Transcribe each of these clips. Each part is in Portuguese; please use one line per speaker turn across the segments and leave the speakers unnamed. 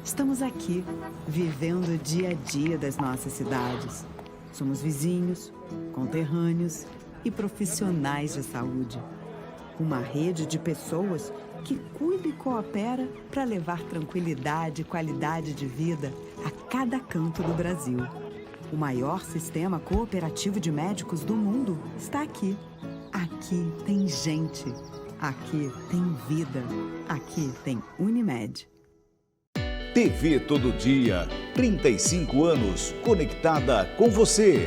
Estamos aqui, vivendo o dia a dia das nossas cidades. Somos vizinhos, conterrâneos e profissionais de saúde. Uma rede de pessoas que cuida e coopera para levar tranquilidade e qualidade de vida a cada canto do Brasil. O maior sistema cooperativo de médicos do mundo está aqui. Aqui tem gente. Aqui tem vida. Aqui tem Unimed.
TV Todo Dia, 35 anos, conectada com você.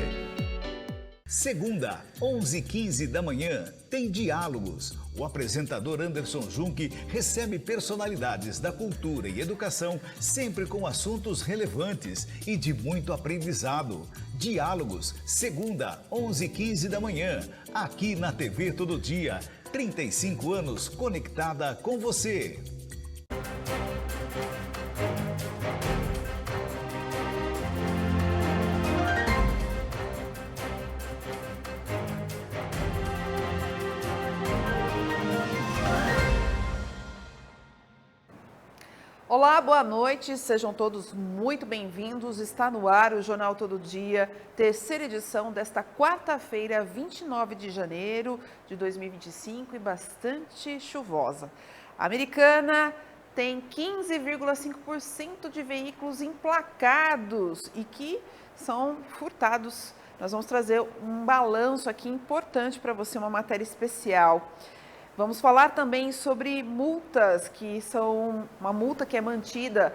Segunda, 11h15 da manhã, tem Diálogos. O apresentador Anderson Junque recebe personalidades da cultura e educação, sempre com assuntos relevantes e de muito aprendizado. Diálogos, segunda, 11h15 da manhã, aqui na TV Todo Dia, 35 anos, conectada com você.
Olá, boa noite, sejam todos muito bem-vindos. Está no ar o Jornal Todo Dia, terceira edição desta quarta-feira, 29 de janeiro de 2025 e bastante chuvosa. A Americana tem 15,5% de veículos emplacados e que são furtados. Nós vamos trazer um balanço aqui importante para você, uma matéria especial. Vamos falar também sobre multas, que são uma multa que é mantida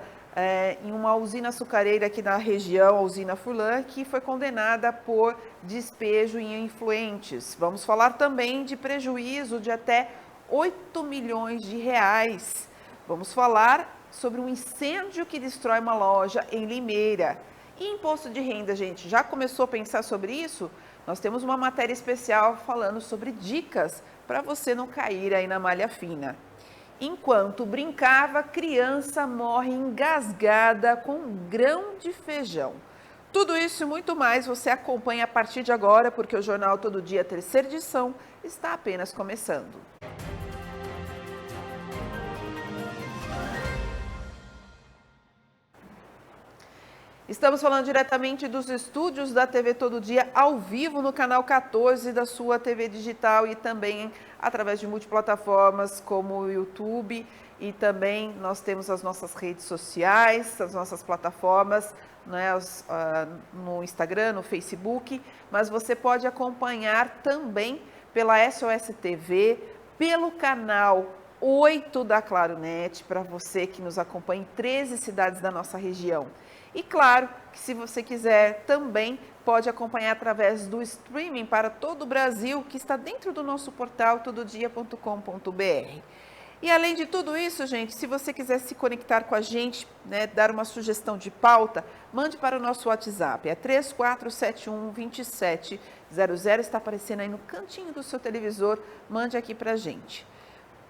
em uma usina açucareira aqui na região, a usina Furlan, que foi condenada por despejo em influentes. Vamos falar também de prejuízo de até 8 milhões de reais. Vamos falar sobre um incêndio que destrói uma loja em Limeira. E imposto de renda, gente, já começou a pensar sobre isso? Nós temos uma matéria especial falando sobre dicas para você não cair aí na malha fina. Enquanto brincava, criança morre engasgada com um grão de feijão. Tudo isso e muito mais você acompanha a partir de agora, porque o Jornal Todo Dia, terceira edição, está apenas começando. Estamos falando diretamente dos estúdios da TV Todo Dia, ao vivo no canal 14 da sua TV digital e também através de multiplataformas como o YouTube, e também nós temos as nossas redes sociais, as nossas plataformas, né, no Instagram, no Facebook, mas você pode acompanhar também pela SOS TV, pelo canal 8 da Claronet, para você que nos acompanha em 13 cidades da nossa região. E claro que se você quiser também pode acompanhar através do streaming para todo o Brasil, que está dentro do nosso portal tododia.com.br. E além de tudo isso, gente, se você quiser se conectar com a gente, né, dar uma sugestão de pauta, mande para o nosso WhatsApp, é 3471-2700, está aparecendo aí no cantinho do seu televisor, mande aqui para a gente.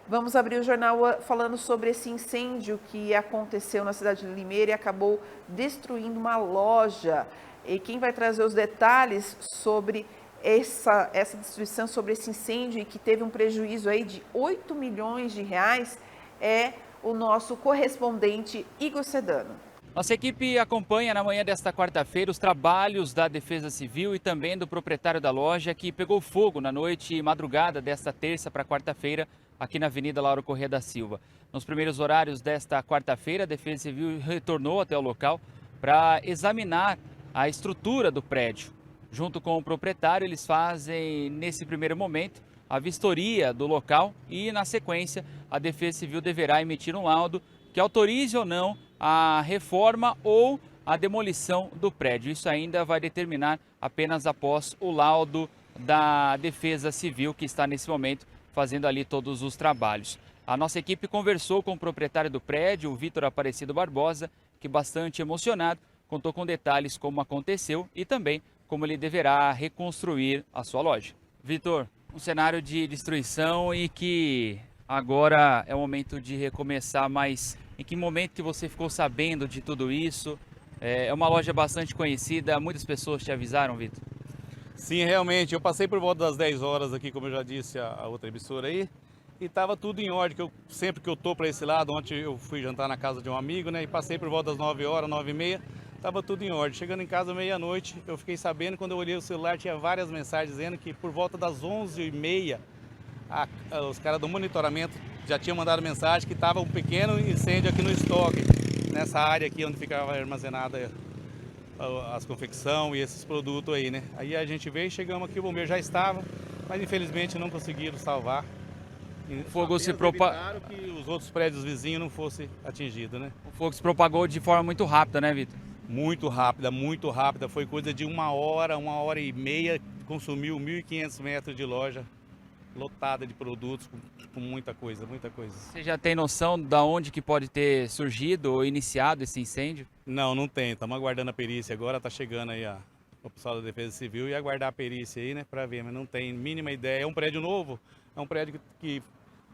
Vamos abrir o jornal falando sobre esse incêndio que aconteceu na cidade de Limeira e acabou destruindo uma loja. E quem vai trazer os detalhes sobre essa destruição, sobre esse incêndio e que teve um prejuízo aí de 8 milhões de reais é o nosso correspondente Igor Sedano.
Nossa equipe acompanha na manhã desta quarta-feira os trabalhos da Defesa Civil e também do proprietário da loja que pegou fogo na noite e madrugada desta terça para quarta-feira aqui na Avenida Lauro Corrêa da Silva. Nos primeiros horários desta quarta-feira, a Defesa Civil retornou até o local para examinar a estrutura do prédio. Junto com o proprietário, eles fazem, nesse primeiro momento, a vistoria do local e, na sequência, a Defesa Civil deverá emitir um laudo que autorize ou não a reforma ou a demolição do prédio. Isso ainda vai determinar apenas após o laudo da Defesa Civil, que está nesse momento fazendo ali todos os trabalhos. A nossa equipe conversou com o proprietário do prédio, o Vitor Aparecido Barbosa, que bastante emocionado, contou com detalhes como aconteceu e também como ele deverá reconstruir a sua loja. Vitor, um cenário de destruição e que agora é o momento de recomeçar, mas em que momento que você ficou sabendo de tudo isso? É uma loja bastante conhecida, muitas pessoas te avisaram, Vitor?
Sim, realmente, eu passei por volta das 10 horas aqui, como eu já disse a outra emissora aí, e estava tudo em ordem, que sempre que eu tô para esse lado, ontem eu fui jantar na casa de um amigo, né, e passei por volta das 9 horas, 9h30, estava tudo em ordem. Chegando em casa meia-noite, eu fiquei sabendo, quando eu olhei o celular, tinha várias mensagens dizendo que por volta das 11h30, os caras do monitoramento já tinham mandado mensagem que estava um pequeno incêndio aqui no estoque, nessa área aqui onde ficava armazenada as confecção e esses produtos aí, né? Aí a gente veio, chegamos aqui, o bombeiro já estava, mas infelizmente não conseguiram salvar.
O fogo se propagou,
que os outros prédios vizinhos não fossem atingidos, né?
o fogo se propagou de forma muito rápida, né, Vitor?
Muito rápida. Foi coisa de 1h30, consumiu 1.500 metros de loja lotada de produtos, com muita coisa.
Você já tem noção de onde que pode ter surgido ou iniciado esse incêndio?
Não tem. Estamos aguardando a perícia agora, está chegando aí o pessoal da Defesa Civil e aguardar a perícia aí, né, para ver, mas não tem mínima ideia. É um prédio novo, é um prédio que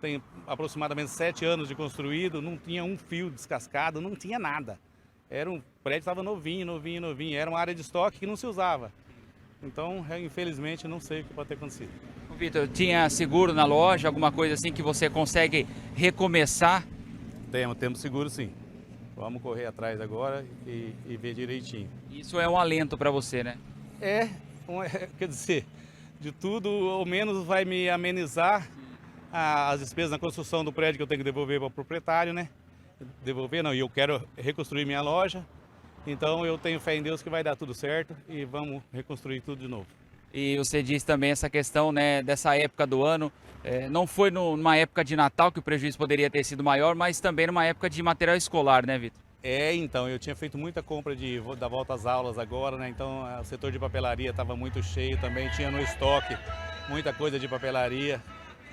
tem aproximadamente 7 anos de construído, não tinha um fio descascado, não tinha nada. Era um prédio que estava novinho, era uma área de estoque que não se usava. Então, infelizmente, não sei o que pode ter acontecido.
Vitor, tinha seguro na loja, alguma coisa assim que você consegue recomeçar?
Temos seguro sim. Vamos correr atrás agora e ver direitinho.
Isso é um alento para você, né?
Quer dizer, de tudo, ao menos vai me amenizar as despesas na construção do prédio que eu tenho que devolver para o proprietário, né? Devolver não, e eu quero reconstruir minha loja. Então eu tenho fé em Deus que vai dar tudo certo e vamos reconstruir tudo de novo.
E você disse também essa questão, né, dessa época do ano, não foi numa época de Natal que o prejuízo poderia ter sido maior, mas também numa época de material escolar, né, Vitor?
Então, eu tinha feito muita compra da volta às aulas agora, né, então o setor de papelaria estava muito cheio também, tinha no estoque muita coisa de papelaria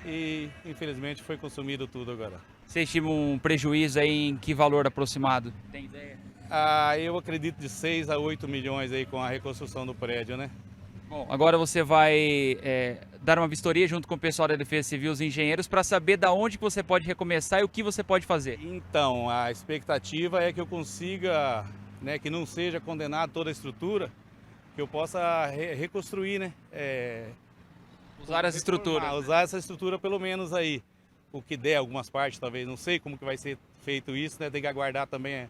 e infelizmente foi consumido tudo agora.
Você estima um prejuízo aí em que valor aproximado? Tem ideia?
Eu acredito de 6 a 8 milhões aí com a reconstrução do prédio, né?
Bom, agora você vai dar uma vistoria junto com o pessoal da Defesa Civil, os engenheiros, para saber da onde que você pode recomeçar e o que você pode fazer.
Então, a expectativa é que eu consiga, né, que não seja condenado toda a estrutura, que eu possa reconstruir, né?
Usar essa estrutura.
Usar essa estrutura pelo menos aí, o que der, algumas partes talvez, não sei como que vai ser feito isso, né? Tem que aguardar também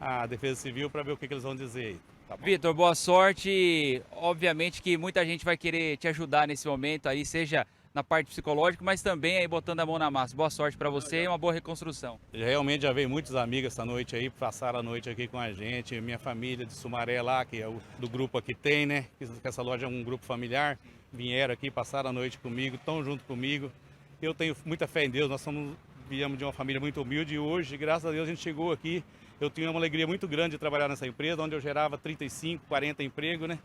a Defesa Civil para ver o que eles vão dizer aí. Tá,
Vitor, boa sorte. Obviamente que muita gente vai querer te ajudar nesse momento aí, seja na parte psicológica, mas também aí botando a mão na massa. Boa sorte para você e uma boa reconstrução.
Realmente já veio muitos amigos essa noite aí, passaram a noite aqui com a gente, minha família de Sumaré lá, que é do grupo aqui tem, né? Que essa loja é um grupo familiar, vieram aqui, passaram a noite comigo, estão junto comigo. Eu tenho muita fé em Deus, viemos de uma família muito humilde e hoje, graças a Deus, a gente chegou aqui. Eu tinha uma alegria muito grande de trabalhar nessa empresa, onde eu gerava 35, 40 empregos, né?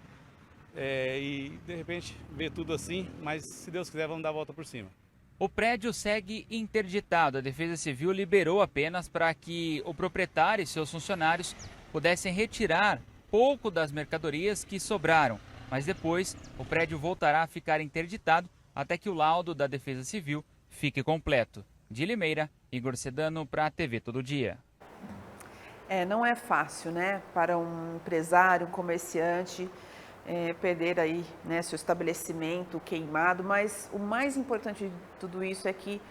E de repente ver tudo assim, mas se Deus quiser vamos dar a volta por cima.
O prédio segue interditado. A Defesa Civil liberou apenas para que o proprietário e seus funcionários pudessem retirar pouco das mercadorias que sobraram. Mas depois o prédio voltará a ficar interditado até que o laudo da Defesa Civil fique completo. De Limeira, Igor Sedano para a TV Todo Dia.
Não é fácil, né, para um empresário, um comerciante, perder aí, né, seu estabelecimento queimado, mas o mais importante de tudo isso é que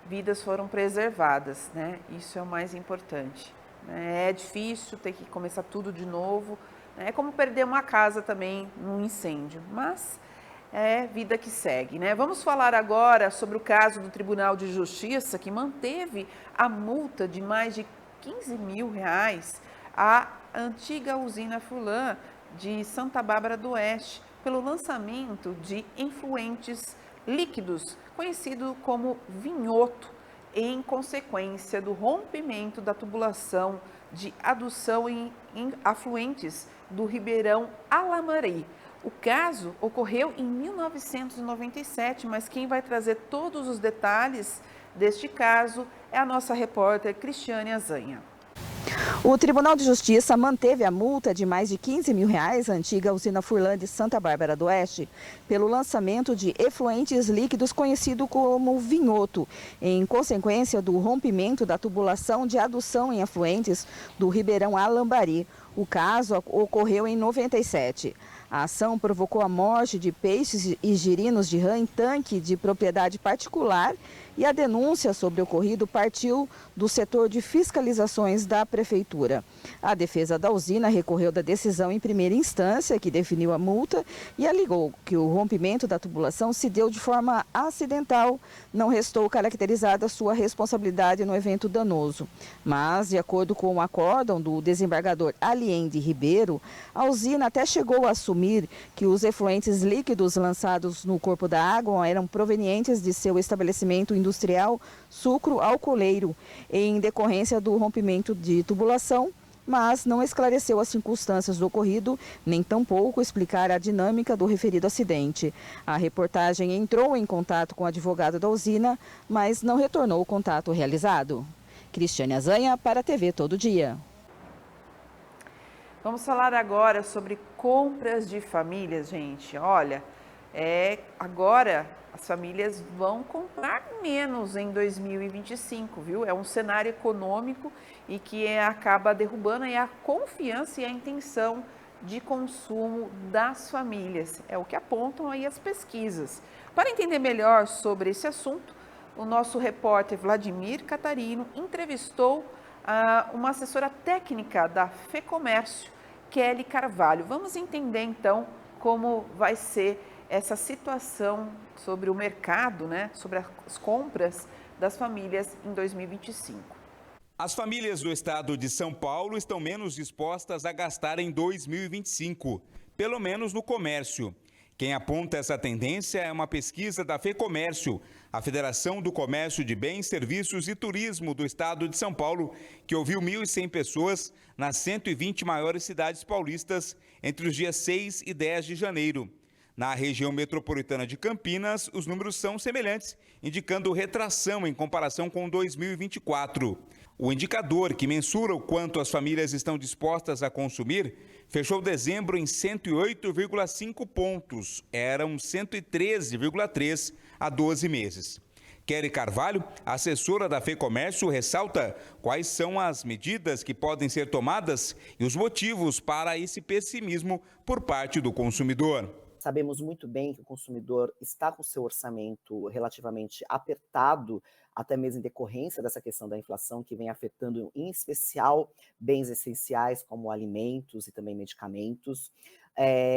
vidas foram preservadas, né, isso é o mais importante. É difícil ter que começar tudo de novo, é como perder uma casa também num incêndio, mas é vida que segue, né? Vamos falar agora sobre o caso do Tribunal de Justiça que manteve a multa de mais de 15 mil reais à antiga usina Furlan de Santa Bárbara do Oeste pelo lançamento de efluentes líquidos, conhecido como vinhoto, em consequência do rompimento da tubulação de adução em afluentes do Ribeirão Alamari. O caso ocorreu em 1997, mas quem vai trazer todos os detalhes deste caso é a nossa repórter Cristiane Azanha.
O Tribunal de Justiça manteve a multa de mais de R$15 mil à antiga usina Furlan de Santa Bárbara do Oeste pelo lançamento de efluentes líquidos conhecido como vinhoto, em consequência do rompimento da tubulação de adução em afluentes do Ribeirão Alambari. O caso ocorreu em 97. A ação provocou a morte de peixes e girinos de rã em tanque de propriedade particular e a denúncia sobre o ocorrido partiu do setor de fiscalizações da Prefeitura. A defesa da usina recorreu da decisão em primeira instância, que definiu a multa, e alegou que o rompimento da tubulação se deu de forma acidental. Não restou caracterizada sua responsabilidade no evento danoso. Mas, de acordo com o acórdão do desembargador Aliende Ribeiro, a usina até chegou a assumir que os efluentes líquidos lançados no corpo da água eram provenientes de seu estabelecimento industrial Sucro Alcooleiro, em decorrência do rompimento de tubulação, mas não esclareceu as circunstâncias do ocorrido, nem tampouco explicar a dinâmica do referido acidente. A reportagem entrou em contato com o advogado da usina, mas não retornou o contato realizado. Cristiane Azanha, para a TV Todo Dia.
Vamos falar agora sobre compras de famílias, gente. Olha, agora as famílias vão comprar menos em 2025, viu? É um cenário econômico e que acaba derrubando aí a confiança e a intenção de consumo das famílias. É o que apontam aí as pesquisas. Para entender melhor sobre esse assunto, o nosso repórter Vladimir Catarino entrevistou uma assessora técnica da FEComércio, Kelly Carvalho. Vamos entender então como vai ser essa situação sobre o mercado, né, sobre as compras das famílias em 2025.
As famílias do estado de São Paulo estão menos dispostas a gastar em 2025, pelo menos no comércio. Quem aponta essa tendência é uma pesquisa da FEComércio, a Federação do Comércio de Bens, Serviços e Turismo do estado de São Paulo, que ouviu 1.100 pessoas nas 120 maiores cidades paulistas entre os dias 6 e 10 de janeiro. Na região metropolitana de Campinas, os números são semelhantes, indicando retração em comparação com 2024. O indicador, que mensura o quanto as famílias estão dispostas a consumir, fechou dezembro em 108,5 pontos. Eram 113,3 há 12 meses. Kelly Carvalho, assessora da FEComércio, ressalta quais são as medidas que podem ser tomadas e os motivos para esse pessimismo por parte do consumidor.
Sabemos muito bem que o consumidor está com seu orçamento relativamente apertado, até mesmo em decorrência dessa questão da inflação, que vem afetando, em especial, bens essenciais como alimentos e também medicamentos.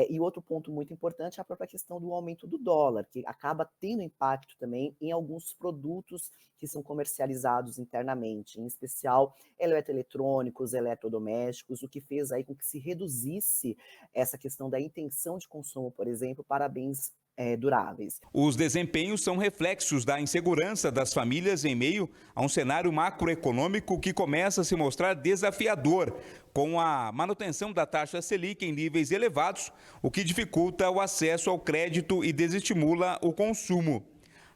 E outro ponto muito importante é a própria questão do aumento do dólar, que acaba tendo impacto também em alguns produtos que são comercializados internamente, em especial eletroeletrônicos, eletrodomésticos, o que fez aí com que se reduzisse essa questão da intenção de consumo, por exemplo, para bens duráveis.
Os desempenhos são reflexos da insegurança das famílias em meio a um cenário macroeconômico que começa a se mostrar desafiador, com a manutenção da taxa Selic em níveis elevados, o que dificulta o acesso ao crédito e desestimula o consumo.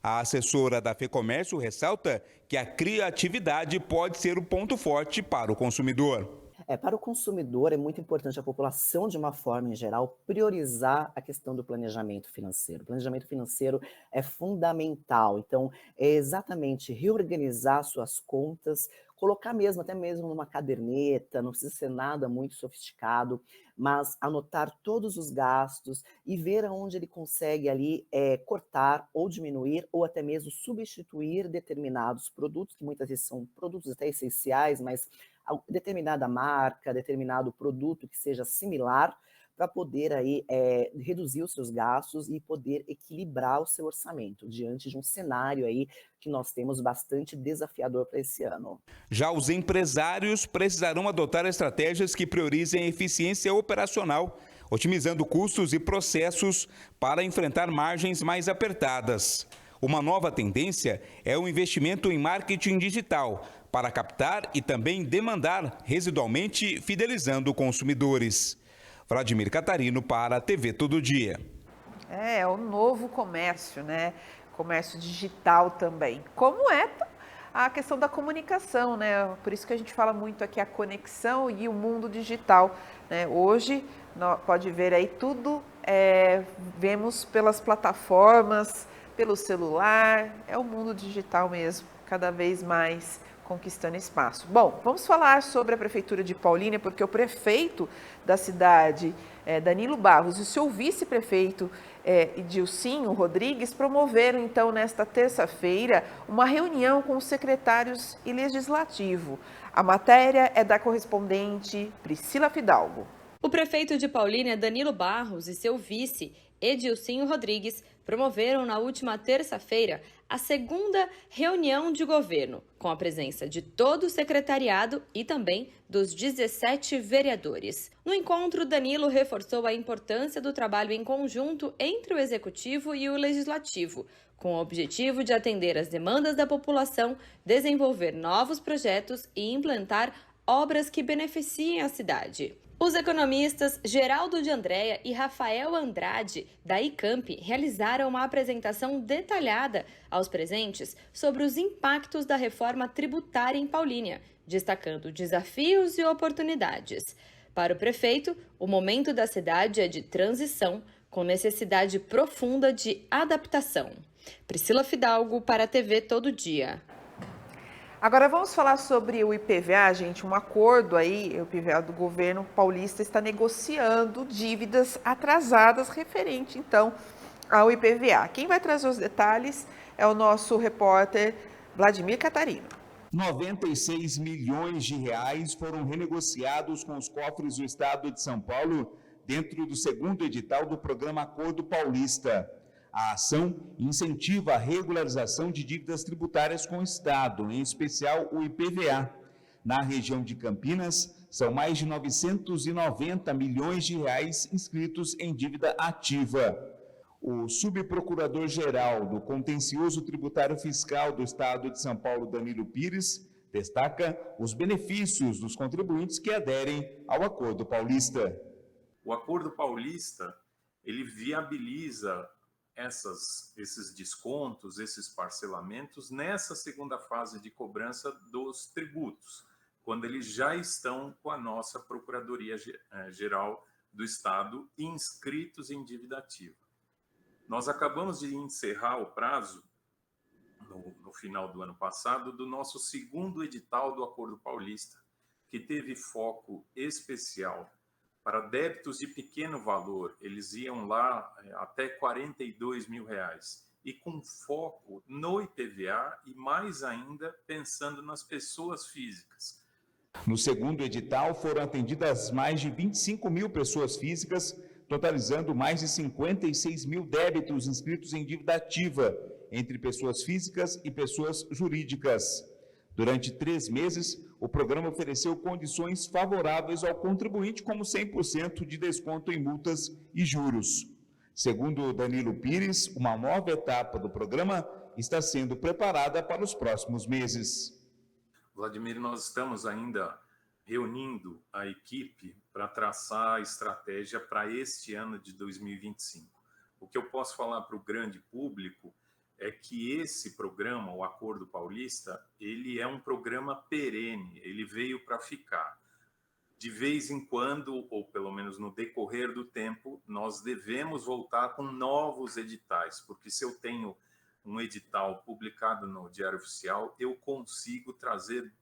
A assessora da FEComércio ressalta que a criatividade pode ser o ponto forte para o consumidor.
Para o consumidor é muito importante a população, de uma forma em geral, priorizar a questão do planejamento financeiro. O planejamento financeiro é fundamental, então é exatamente reorganizar suas contas, colocar mesmo, até mesmo numa caderneta, não precisa ser nada muito sofisticado, mas anotar todos os gastos e ver aonde ele consegue ali cortar ou diminuir ou até mesmo substituir determinados produtos, que muitas vezes são produtos até essenciais, mas determinada marca, determinado produto que seja similar, para poder aí reduzir os seus gastos e poder equilibrar o seu orçamento diante de um cenário aí que nós temos bastante desafiador para esse ano.
Já os empresários precisarão adotar estratégias que priorizem a eficiência operacional, otimizando custos e processos para enfrentar margens mais apertadas. Uma nova tendência é o investimento em marketing digital, para captar e também demandar residualmente, fidelizando consumidores. Vladimir Catarino para a TV Todo Dia.
É o novo comércio, né? Comércio digital também. Como é a questão da comunicação, né? Por isso que a gente fala muito aqui a conexão e o mundo digital, né? Hoje, pode ver aí tudo, vemos pelas plataformas, pelo celular, é o mundo digital mesmo, cada vez mais conquistando espaço. Bom, vamos falar sobre a Prefeitura de Paulínia, porque o prefeito da cidade, Danilo Barros, e o seu vice-prefeito, Edilcinho Rodrigues, promoveram, então, nesta terça-feira, uma reunião com os secretários e legislativo. A matéria é da correspondente Priscila Fidalgo.
O prefeito de Paulínia, Danilo Barros, e seu vice, Edilcinho Rodrigues, promoveram na última terça-feira a segunda reunião de governo, com a presença de todo o secretariado e também dos 17 vereadores. No encontro, Danilo reforçou a importância do trabalho em conjunto entre o Executivo e o Legislativo, com o objetivo de atender às demandas da população, desenvolver novos projetos e implantar obras que beneficiem a cidade. Os economistas Geraldo de Andréa e Rafael Andrade, da ICAMP, realizaram uma apresentação detalhada aos presentes sobre os impactos da reforma tributária em Paulínia, destacando desafios e oportunidades. Para o prefeito, o momento da cidade é de transição, com necessidade profunda de adaptação. Priscila Fidalgo, para a TV Todo Dia.
Agora vamos falar sobre o IPVA, gente, um acordo aí, o IPVA do governo paulista está negociando dívidas atrasadas referente, então, ao IPVA. Quem vai trazer os detalhes é o nosso repórter Vladimir Catarino.
96 milhões de reais foram renegociados com os cofres do Estado de São Paulo dentro do segundo edital do programa Acordo Paulista. A ação incentiva a regularização de dívidas tributárias com o Estado, em especial o IPVA. Na região de Campinas, são mais de 990 milhões de reais inscritos em dívida ativa. O subprocurador-geral do Contencioso Tributário Fiscal do Estado de São Paulo, Danilo Pires, destaca os benefícios dos contribuintes que aderem ao Acordo Paulista.
O Acordo Paulista, ele viabiliza esses descontos, esses parcelamentos nessa segunda fase de cobrança dos tributos, quando eles já estão com a nossa Procuradoria Geral do Estado inscritos em dívida ativa. Nós acabamos de encerrar o prazo, no final do ano passado, do nosso segundo edital do Acordo Paulista, que teve foco especial para débitos de pequeno valor. Eles iam lá até R$42 mil, e com foco no IPVA e mais ainda pensando nas pessoas físicas.
No segundo edital foram atendidas mais de 25 mil pessoas físicas, totalizando mais de 56 mil débitos inscritos em dívida ativa entre pessoas físicas e pessoas jurídicas. Durante 3 meses, o programa ofereceu condições favoráveis ao contribuinte, como 100% de desconto em multas e juros. Segundo Danilo Pires, uma nova etapa do programa está sendo preparada para os próximos meses.
Vladimir, nós estamos ainda reunindo a equipe para traçar a estratégia para este ano de 2025. O que eu posso falar para o grande público é que esse programa, o Acordo Paulista, ele é um programa perene, ele veio para ficar. De vez em quando, ou pelo menos no decorrer do tempo, nós devemos voltar com novos editais, porque se eu tenho um edital publicado no Diário Oficial, eu consigo trazer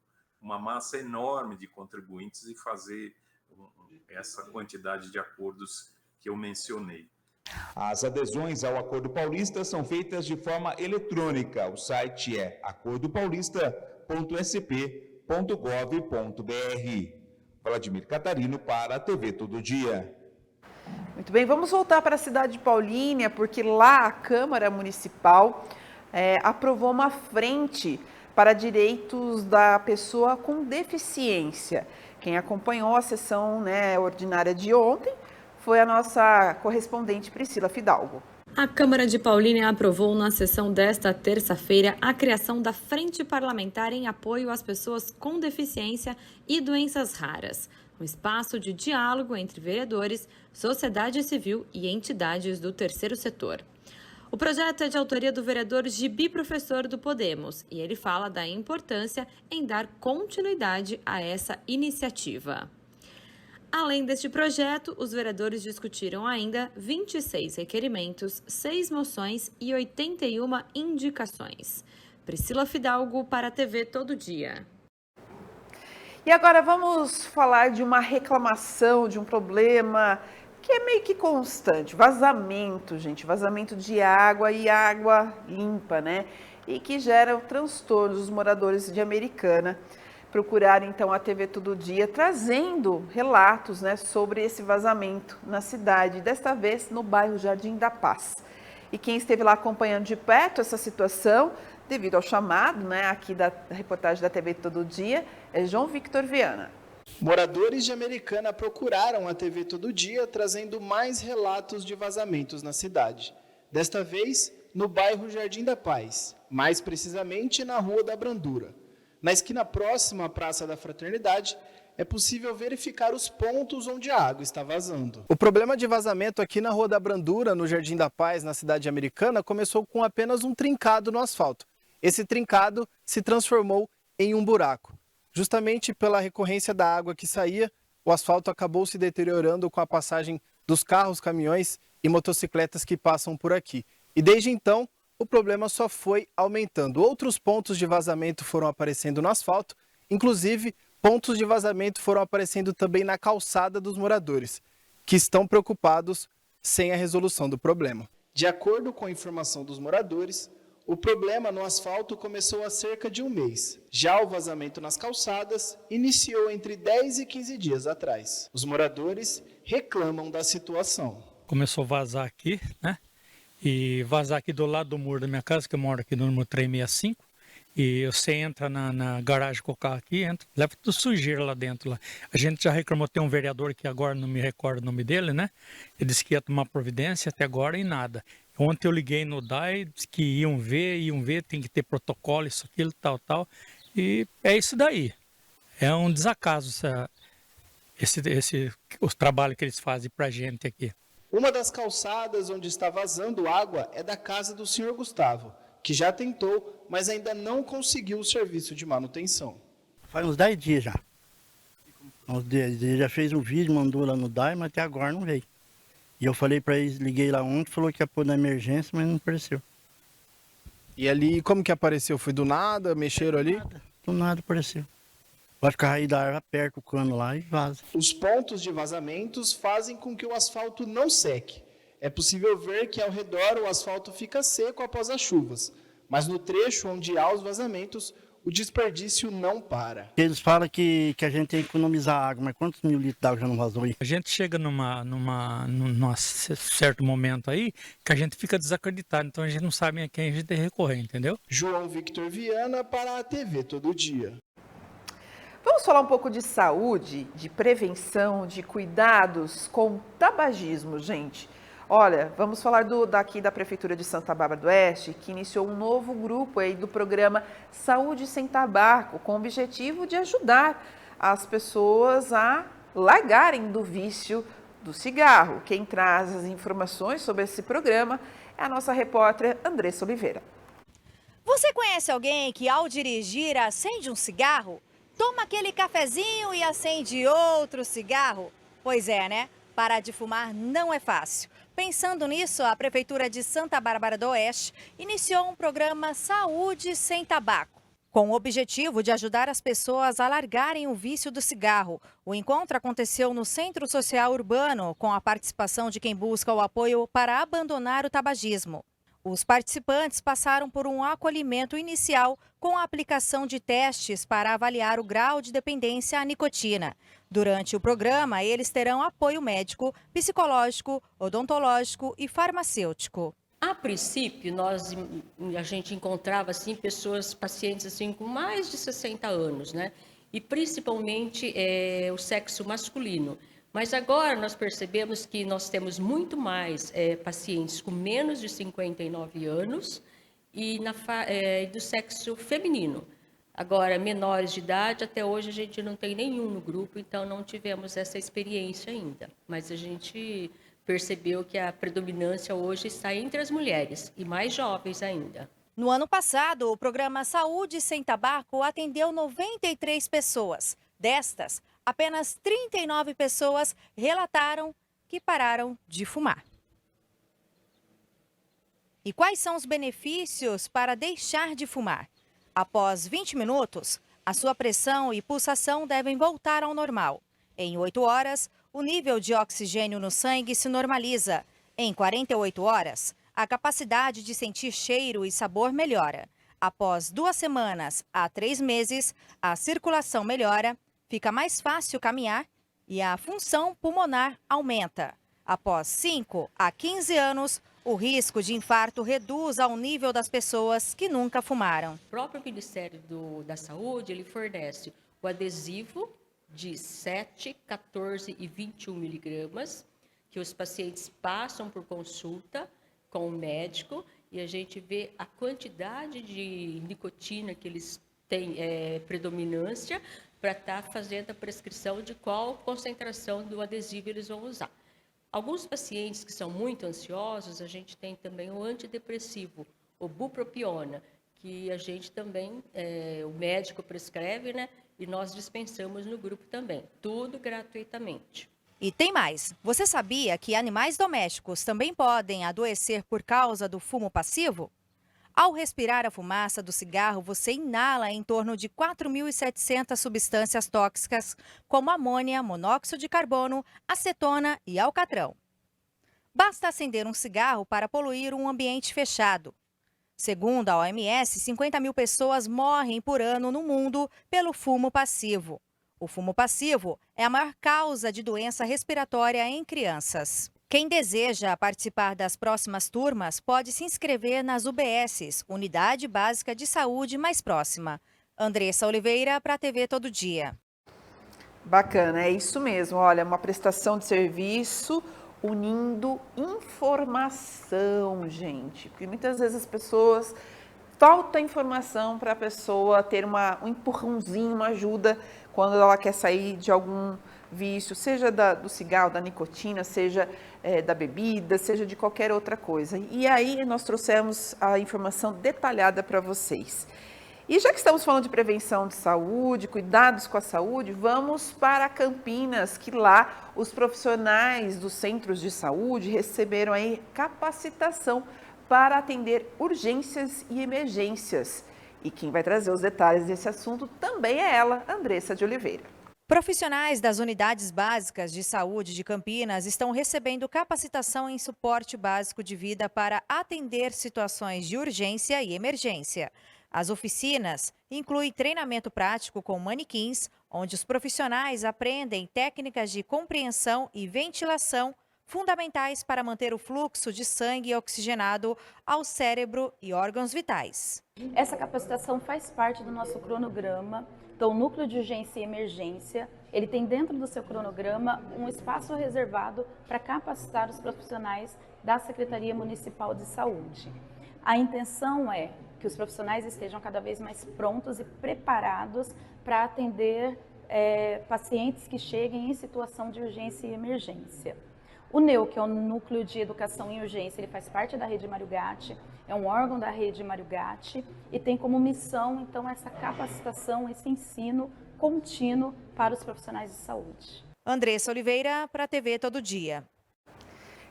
uma massa enorme de contribuintes e fazer essa quantidade de acordos que eu mencionei.
As adesões ao Acordo Paulista são feitas de forma eletrônica. O site é acordopaulista.sp.gov.br. Vladimir Catarino para a TV Todo Dia.
Muito bem, vamos voltar para a cidade de Paulínia, porque lá a Câmara Municipal aprovou uma frente para direitos da pessoa com deficiência. Quem acompanhou a sessão ordinária de ontem foi a nossa correspondente Priscila Fidalgo.
A Câmara de Paulínia aprovou na sessão desta terça-feira a criação da Frente Parlamentar em apoio às pessoas com deficiência e doenças raras, um espaço de diálogo entre vereadores, sociedade civil e entidades do terceiro setor. O projeto é de autoria do vereador Gibi, professor do Podemos, e ele fala da importância em dar continuidade a essa iniciativa. Além deste projeto, os vereadores discutiram ainda 26 requerimentos, 6 moções e 81 indicações. Priscila Fidalgo para a TV Todo Dia.
E agora vamos falar de uma reclamação, de um problema que é meio que constante, vazamento, gente, vazamento de água e água limpa, né? E que gera transtornos dos moradores de Americana. Procuraram então a TV Todo Dia, trazendo relatos, né, sobre esse vazamento na cidade, desta vez no bairro Jardim da Paz. E quem esteve lá acompanhando de perto essa situação, devido ao chamado, né, aqui da reportagem da TV Todo Dia, é João Victor Viana.
Moradores de Americana procuraram a TV Todo Dia, trazendo mais relatos de vazamentos na cidade. Desta vez, no bairro Jardim da Paz, mais precisamente na Rua da Brandura. Na esquina próxima à Praça da Fraternidade, é possível verificar os pontos onde a água está vazando. O problema de vazamento aqui na Rua da Brandura, no Jardim da Paz, na cidade americana, começou com apenas um trincado no asfalto. Esse trincado se transformou em um buraco. Justamente pela recorrência da água que saía, o asfalto acabou se deteriorando com a passagem dos carros, caminhões e motocicletas que passam por aqui. E desde então, o problema só foi aumentando. Outros pontos de vazamento foram aparecendo no asfalto, inclusive pontos de vazamento foram aparecendo também na calçada dos moradores, que estão preocupados sem a resolução do problema. De acordo com a informação dos moradores, o problema no asfalto começou há cerca de um mês. Já o vazamento nas calçadas iniciou entre 10 e 15 dias atrás. Os moradores reclamam da situação.
Começou a vazar aqui, né? E vazar aqui do lado do muro da minha casa, que eu moro aqui no número 365, e você entra na garagem com o carro aqui, entra, leva tudo sujeira lá dentro. Lá. A gente já reclamou, tem um vereador que agora não me recordo o nome dele, né? Ele disse que ia tomar providência, até agora e nada. Ontem eu liguei no DAI, disse que iam ver, tem que ter protocolo, isso, aquilo, tal, e é isso daí. É um desacaso os trabalhos que eles fazem pra gente aqui.
Uma das calçadas onde está vazando água é da casa do senhor Gustavo, que já tentou, mas ainda não conseguiu o serviço de manutenção.
Faz uns 10 dias já. Uns 10 dias já fez um vídeo, mandou lá no DAI, mas até agora não veio. E eu falei para eles, liguei lá ontem, falou que ia pôr na emergência, mas não apareceu.
E ali, como que apareceu? Foi do nada? Mexeram ali?
Do nada apareceu. Vai ficar aí da árvore, aperta o cano lá e vaza.
Os pontos de vazamentos fazem com que o asfalto não seque. É possível ver que ao redor o asfalto fica seco após as chuvas, mas no trecho onde há os vazamentos, o desperdício não para.
Eles falam que a gente tem que economizar água, mas quantos mil litros d'água já não vazou aí?
A gente chega num certo momento aí que a gente fica desacreditado, então a gente não sabe a quem a gente tem que recorrer, entendeu?
João Victor Viana para a TV Todo Dia.
Vamos falar um pouco de saúde, de prevenção, de cuidados com tabagismo, gente. Olha, vamos falar daqui da Prefeitura de Santa Bárbara do Oeste, que iniciou um novo grupo aí do programa Saúde Sem Tabaco, com o objetivo de ajudar as pessoas a largarem do vício do cigarro. Quem traz as informações sobre esse programa é a nossa repórter Andressa Oliveira.
Você conhece alguém que ao dirigir acende um cigarro? Toma aquele cafezinho e acende outro cigarro? Pois é, né? Parar de fumar não é fácil. Pensando nisso, a Prefeitura de Santa Bárbara do Oeste iniciou um programa Saúde Sem Tabaco, com o objetivo de ajudar as pessoas a largarem o vício do cigarro. O encontro aconteceu no Centro Social Urbano, com a participação de quem busca o apoio para abandonar o tabagismo. Os participantes passaram por um acolhimento inicial com a aplicação de testes para avaliar o grau de dependência à nicotina. Durante o programa, eles terão apoio médico, psicológico, odontológico e farmacêutico.
A princípio, a gente encontrava assim, pacientes assim, com mais de 60 anos, né? E principalmente o sexo masculino. Mas agora nós percebemos que nós temos muito mais pacientes com menos de 59 anos e do sexo feminino. Agora, menores de idade, até hoje a gente não tem nenhum no grupo, então não tivemos essa experiência ainda. Mas a gente percebeu que a predominância hoje está entre as mulheres e mais jovens ainda.
No ano passado, o programa Saúde Sem Tabaco atendeu 93 pessoas. Destas, apenas 39 pessoas relataram que pararam de fumar. E quais são os benefícios para deixar de fumar? Após 20 minutos, a sua pressão e pulsação devem voltar ao normal. Em 8 horas, o nível de oxigênio no sangue se normaliza. Em 48 horas, a capacidade de sentir cheiro e sabor melhora. Após 2 semanas a 3 meses, a circulação melhora, fica mais fácil caminhar e a função pulmonar aumenta. Após 5 a 15 anos, o risco de infarto reduz ao nível das pessoas que nunca fumaram.
O próprio Ministério da Saúde, ele fornece o adesivo de 7, 14 e 21 miligramas, que os pacientes passam por consulta com o médico e a gente vê a quantidade de nicotina que eles têm predominância para estar fazendo a prescrição de qual concentração do adesivo eles vão usar. Alguns pacientes que são muito ansiosos, a gente tem também o antidepressivo, o bupropiona, que a gente também, o médico prescreve, né? E nós dispensamos no grupo também, tudo gratuitamente.
E tem mais. Você sabia que animais domésticos também podem adoecer por causa do fumo passivo? Ao respirar a fumaça do cigarro, você inala em torno de 4.700 substâncias tóxicas, como amônia, monóxido de carbono, acetona e alcatrão. Basta acender um cigarro para poluir um ambiente fechado. Segundo a OMS, 50 mil pessoas morrem por ano no mundo pelo fumo passivo. O fumo passivo é a maior causa de doença respiratória em crianças. Quem deseja participar das próximas turmas pode se inscrever nas UBSs, Unidade Básica de Saúde mais próxima. Andressa Oliveira, para a TV Todo Dia.
Bacana, é isso mesmo. Olha, uma prestação de serviço unindo informação, gente. Porque muitas vezes as pessoas... Falta informação para a pessoa ter um empurrãozinho, uma ajuda quando ela quer sair de algum vício, seja do cigarro, da nicotina, seja da bebida, seja de qualquer outra coisa. E aí nós trouxemos a informação detalhada para vocês. E já que estamos falando de prevenção de saúde, cuidados com a saúde, vamos para Campinas, que lá os profissionais dos centros de saúde receberam aí capacitação para atender urgências e emergências. E quem vai trazer os detalhes desse assunto também é ela, Andressa de Oliveira.
Profissionais das unidades básicas de saúde de Campinas estão recebendo capacitação em suporte básico de vida para atender situações de urgência e emergência. As oficinas incluem treinamento prático com manequins, onde os profissionais aprendem técnicas de compreensão e ventilação fundamentais para manter o fluxo de sangue oxigenado ao cérebro e órgãos vitais.
Essa capacitação faz parte do nosso cronograma. Então, o Núcleo de Urgência e Emergência, ele tem dentro do seu cronograma um espaço reservado para capacitar os profissionais da Secretaria Municipal de Saúde. A intenção é que os profissionais estejam cada vez mais prontos e preparados para atender pacientes que cheguem em situação de urgência e emergência. O NEU, que é o Núcleo de Educação em Urgência, ele faz parte da Rede Mário Gatti, é um órgão da Rede Mário Gatti e tem como missão, então, essa capacitação, esse ensino contínuo para os profissionais de saúde.
Andressa Oliveira, para a TV Todo Dia.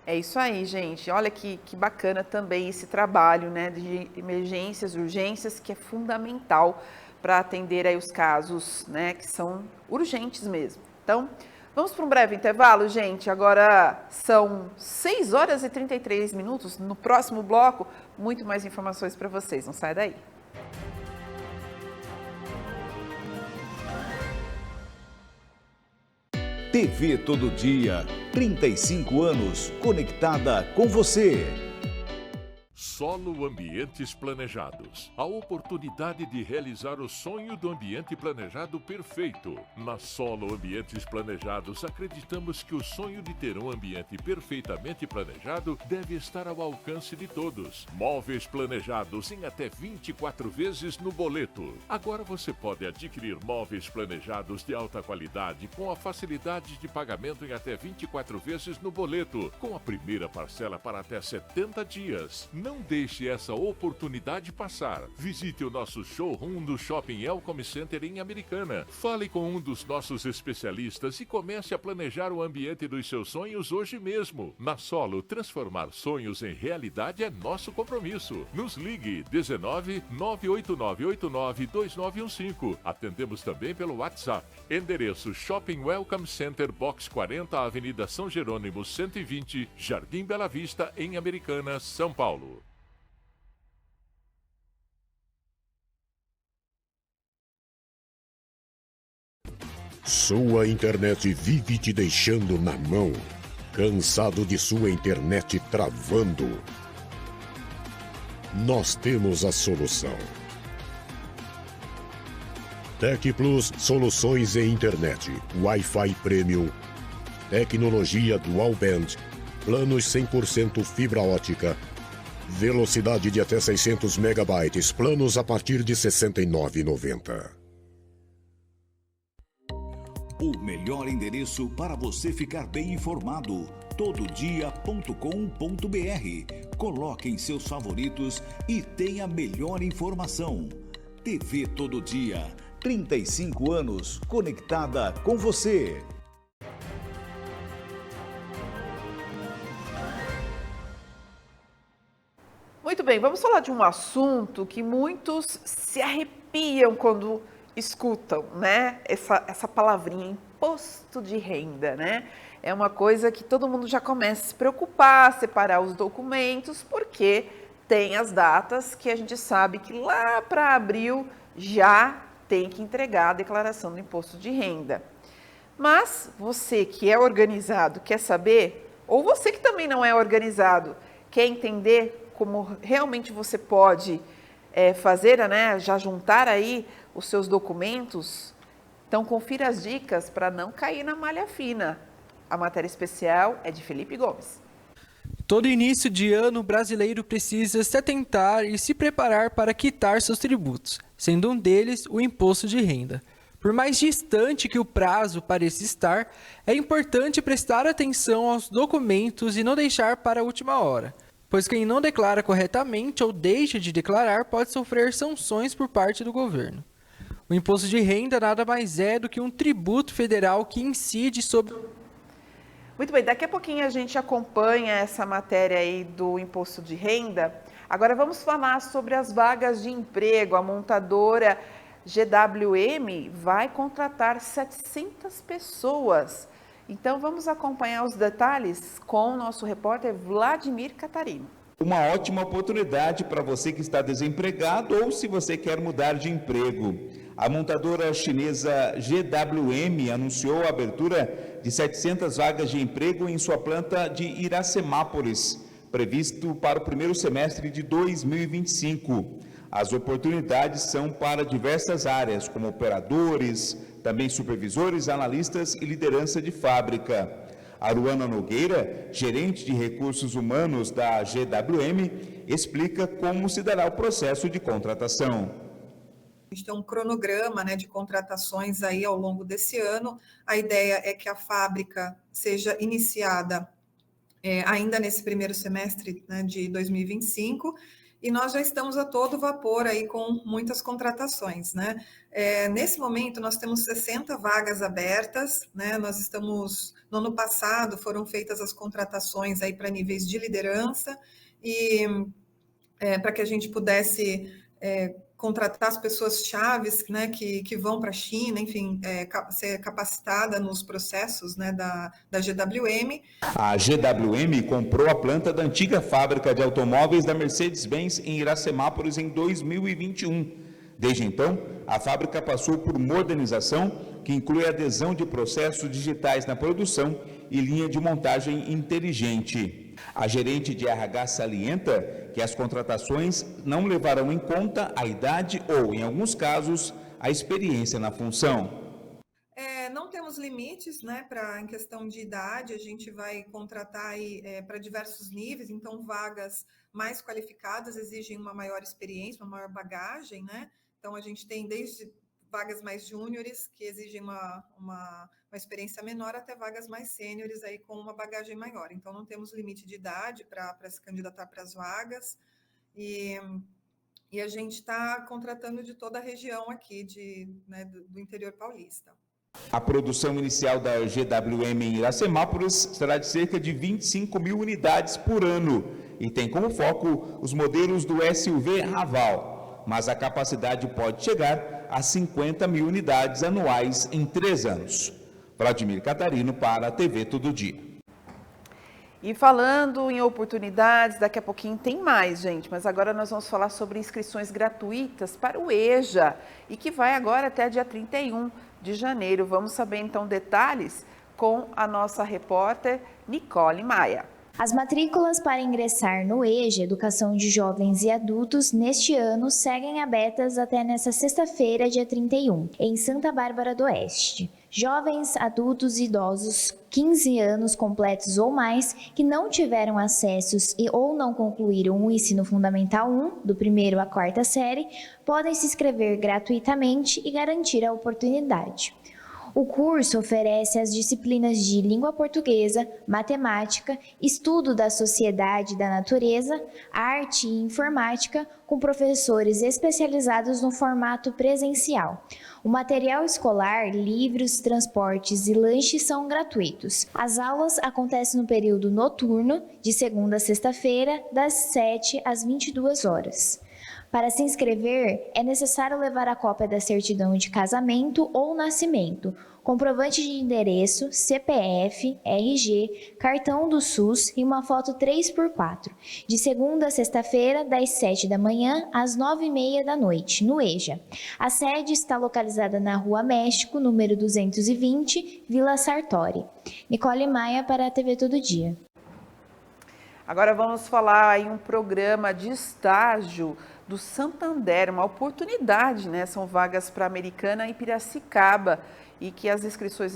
É isso aí, gente. Olha que bacana também esse trabalho, né, de emergências, urgências, que é fundamental para atender aí os casos, né, que são urgentes mesmo. Então, vamos para um breve intervalo, gente. Agora são 6 horas e 33 minutos. No próximo bloco, muito mais informações para vocês. Não sai daí.
TV Todo Dia, 35 anos conectada com você.
Solo Ambientes Planejados. A oportunidade de realizar o sonho do ambiente planejado perfeito. Na Solo Ambientes Planejados, acreditamos que o sonho de ter um ambiente perfeitamente planejado deve estar ao alcance de todos. Móveis planejados em até 24 vezes no boleto. Agora você pode adquirir móveis planejados de alta qualidade com a facilidade de pagamento em até 24 vezes no boleto, com a primeira parcela para até 70 dias. Não deixe essa oportunidade passar. Visite o nosso showroom do Shopping Elcom Center em Americana. Fale com um dos nossos especialistas e comece a planejar o ambiente dos seus sonhos hoje mesmo. Na Solo, transformar sonhos em realidade é nosso compromisso. Nos ligue 19 98989 2915. Atendemos também pelo WhatsApp. Endereço Shopping Welcome Center, Box 40, Avenida São Jerônimo 120, Jardim Bela Vista, em Americana, São Paulo.
Sua internet vive te deixando na mão. Cansado de sua internet travando? Nós temos a solução. Tec Plus Soluções em Internet, Wi-Fi Premium, tecnologia Dual Band, planos 100% fibra ótica, velocidade de até 600 megabytes, planos a partir de R$ 69,90.
O melhor endereço para você ficar bem informado, tododia.com.br. Coloque em seus favoritos e tenha a melhor informação. TV Todo Dia, 35 anos conectada com você.
Muito bem, vamos falar de um assunto que muitos se arrepiam quando escutam, né? Essa palavrinha, imposto de renda, né? É uma coisa que todo mundo já começa a se preocupar, separar os documentos, porque tem as datas que a gente sabe que lá para abril já tem que entregar a declaração do imposto de renda. Mas você que é organizado, quer saber, ou você que também não é organizado, quer entender como realmente você pode fazer, né, já juntar aí os seus documentos, então confira as dicas para não cair na malha fina. A matéria especial é de Felipe Gomes.
Todo início de ano, o brasileiro precisa se atentar e se preparar para quitar seus tributos, sendo um deles o imposto de renda. Por mais distante que o prazo pareça estar, é importante prestar atenção aos documentos e não deixar para a última hora, pois quem não declara corretamente ou deixa de declarar pode sofrer sanções por parte do governo. O imposto de renda nada mais é do que um tributo federal que incide sobre...
Muito bem, daqui a pouquinho a gente acompanha essa matéria aí do imposto de renda. Agora vamos falar sobre as vagas de emprego. A montadora GWM vai contratar 700 pessoas. Então vamos acompanhar os detalhes com o nosso repórter Vladimir Catarino.
Uma ótima oportunidade para você que está desempregado ou se você quer mudar de emprego. A montadora chinesa GWM anunciou a abertura de 700 vagas de emprego em sua planta de Iracemápolis, previsto para o primeiro semestre de 2025. As oportunidades são para diversas áreas, como operadores, também supervisores, analistas e liderança de fábrica. Aruana Nogueira, gerente de recursos humanos da GWM, explica como se dará o processo de contratação.
A gente tem um cronograma, né, de contratações aí ao longo desse ano. A ideia é que a fábrica seja iniciada ainda nesse primeiro semestre, né, de 2025, e nós já estamos a todo vapor aí com muitas contratações, né? Nesse momento nós temos 60 vagas abertas, né? Nós estamos, no ano passado foram feitas as contratações aí para níveis de liderança e para que a gente pudesse contratar as pessoas chaves, né, que vão para a China, enfim, ser capacitada nos processos, né, da GWM.
A GWM comprou a planta da antiga fábrica de automóveis da Mercedes-Benz em Iracemápolis em 2021. Desde então, a fábrica passou por modernização, que inclui adesão de processos digitais na produção e linha de montagem inteligente. A gerente de RH salienta que as contratações não levarão em conta a idade ou, em alguns casos, a experiência na função.
Não temos limites, né, em questão de idade, a gente vai contratar para diversos níveis, então vagas mais qualificadas exigem uma maior experiência, uma maior bagagem, né? Então a gente tem desde vagas mais júniores, que exigem uma experiência menor, até vagas mais sêniores aí com uma bagagem maior. Então não temos limite de idade para se candidatar para as vagas, e a gente está contratando de toda a região aqui do interior paulista.
A produção inicial da GWM em Iracemápolis será de cerca de 25 mil unidades por ano e tem como foco os modelos do SUV Raval, mas a capacidade pode chegar a 50 mil unidades anuais em 3 anos. Vladimir Catarino para a TV Todo Dia.
E falando em oportunidades, daqui a pouquinho tem mais, gente, mas agora nós vamos falar sobre inscrições gratuitas para o EJA e que vai agora até dia 31 de janeiro. Vamos saber então detalhes com a nossa repórter Nicole Maia.
As matrículas para ingressar no EJA, Educação de Jovens e Adultos, neste ano seguem abertas até nesta sexta-feira, dia 31, em Santa Bárbara do Oeste. Jovens, adultos e idosos, 15 anos completos ou mais, que não tiveram acessos ou não concluíram o ensino fundamental 1, do 1º à 4ª série, podem se inscrever gratuitamente e garantir a oportunidade. O curso oferece as disciplinas de língua portuguesa, matemática, estudo da sociedade e da natureza, arte e informática, com professores especializados no formato presencial. O material escolar, livros, transportes e lanches são gratuitos. As aulas acontecem no período noturno, de segunda a sexta-feira, das 7 às 22 horas. Para se inscrever, é necessário levar a cópia da certidão de casamento ou nascimento, comprovante de endereço, CPF, RG, cartão do SUS e uma foto 3x4, de segunda a sexta-feira, das 7 da manhã às 9h30 da noite, no EJA. A sede está localizada na Rua México, número 220, Vila Sartori. Nicole Maia para a TV Todo Dia.
Agora vamos falar em um programa de estágio do Santander, uma oportunidade, né? São vagas para Americana e Piracicaba e que as inscrições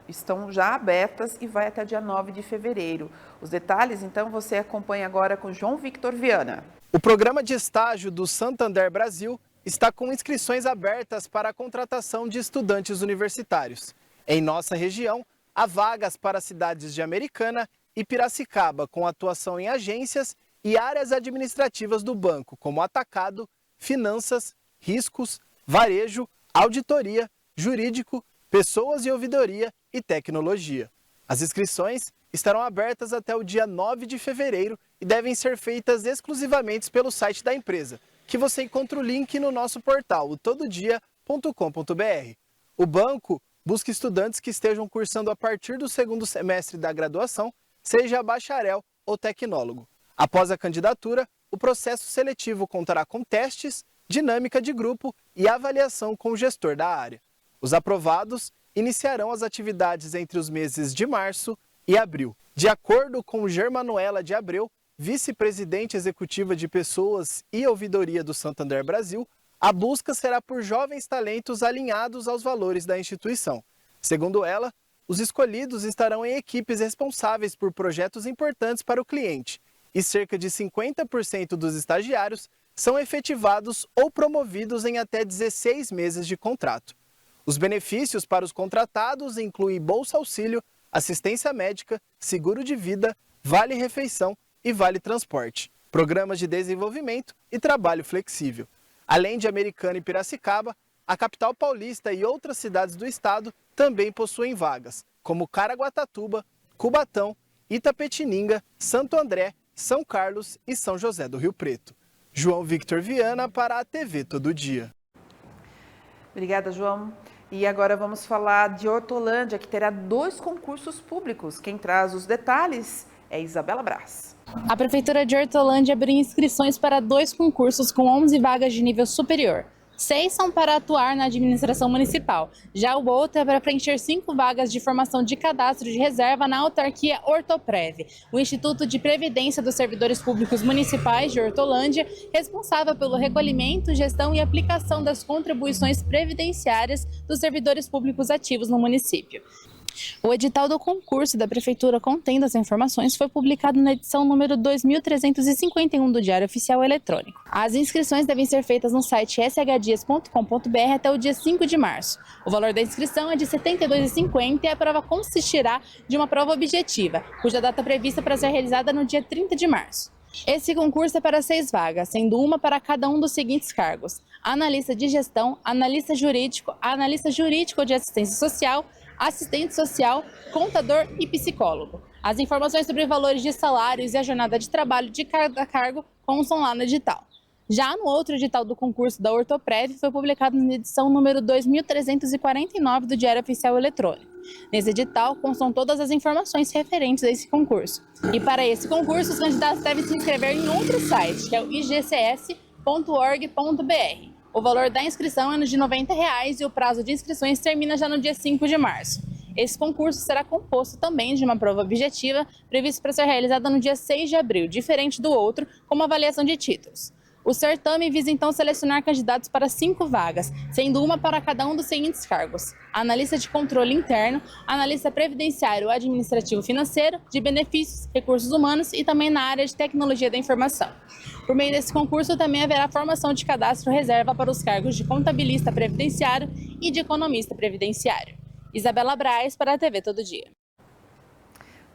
estão já abertas e vai até dia 9 de fevereiro. Os detalhes, então, você acompanha agora com João Victor Viana.
O programa de estágio do Santander Brasil está com inscrições abertas para a contratação de estudantes universitários. Em nossa região, há vagas para cidades de Americana e Piracicaba, com atuação em agências e áreas administrativas do banco, como atacado, finanças, riscos, varejo, auditoria, jurídico, pessoas e ouvidoria e tecnologia. As inscrições estarão abertas até o dia 9 de fevereiro e devem ser feitas exclusivamente pelo site da empresa, que você encontra o link no nosso portal, o tododia.com.br. O banco busca estudantes que estejam cursando a partir do 2º semestre da graduação, seja bacharel ou tecnólogo. Após a candidatura, o processo seletivo contará com testes, dinâmica de grupo e avaliação com o gestor da área. Os aprovados iniciarão as atividades entre os meses de março e abril. De acordo com Germanuela de Abreu, vice-presidente executiva de Pessoas e Ouvidoria do Santander Brasil, a busca será por jovens talentos alinhados aos valores da instituição. Segundo ela, os escolhidos estarão em equipes responsáveis por projetos importantes para o cliente e cerca de 50% dos estagiários são efetivados ou promovidos em até 16 meses de contrato. Os benefícios para os contratados incluem Bolsa Auxílio, assistência médica, seguro de vida, vale-refeição e vale-transporte, programas de desenvolvimento e trabalho flexível. Além de Americana e Piracicaba, a capital paulista e outras cidades do estado também possuem vagas, como Caraguatatuba, Cubatão, Itapetininga, Santo André, São Carlos e São José do Rio Preto. João Victor Viana para a TV Todo Dia.
Obrigada, João. E agora vamos falar de Hortolândia, que terá 2 concursos públicos. Quem traz os detalhes é Isabela Braz.
A Prefeitura de Hortolândia abriu inscrições para 2 concursos com 11 vagas de nível superior.
6 são para atuar na administração municipal. Já o outro é para preencher 5 vagas de formação de cadastro de reserva na autarquia Hortoprev, o Instituto de Previdência dos Servidores Públicos Municipais de Hortolândia, responsável pelo recolhimento, gestão e aplicação das contribuições previdenciárias dos servidores públicos ativos no município. O edital do concurso da Prefeitura contendo as informações foi publicado na edição número 2351 do Diário Oficial Eletrônico. As inscrições devem ser feitas no site shdias.com.br até o dia 5 de março. O valor da inscrição é de R$ 72,50 e a prova consistirá de uma prova objetiva, cuja data prevista para ser realizada no dia 30 de março. Esse concurso é para 6 vagas, sendo uma para cada um dos seguintes cargos: analista de gestão, analista jurídico de assistência social, assistente social, contador e psicólogo. As informações sobre valores de salários e a jornada de trabalho de cada cargo constam lá no edital. Já no outro edital do concurso da Hortoprev foi publicado na edição número 2349 do Diário Oficial Eletrônico. Nesse edital constam todas as informações referentes a esse concurso. E para esse concurso, os candidatos devem se inscrever em outro site, que é o igcs.org.br. O valor da inscrição é de R$ 90 e o prazo de inscrições termina já no dia 5 de março. Esse concurso será composto também de uma prova objetiva, prevista para ser realizada no dia 6 de abril, diferente do outro, como avaliação de títulos. O certame visa então selecionar candidatos para 5 vagas, sendo uma para cada um dos seguintes cargos: analista de controle interno, analista previdenciário administrativo financeiro, de benefícios, recursos humanos e também na área de tecnologia da informação. Por meio desse concurso também haverá formação de cadastro reserva para os cargos de contabilista previdenciário e de economista previdenciário. Isabela Braz para a TV Todo Dia.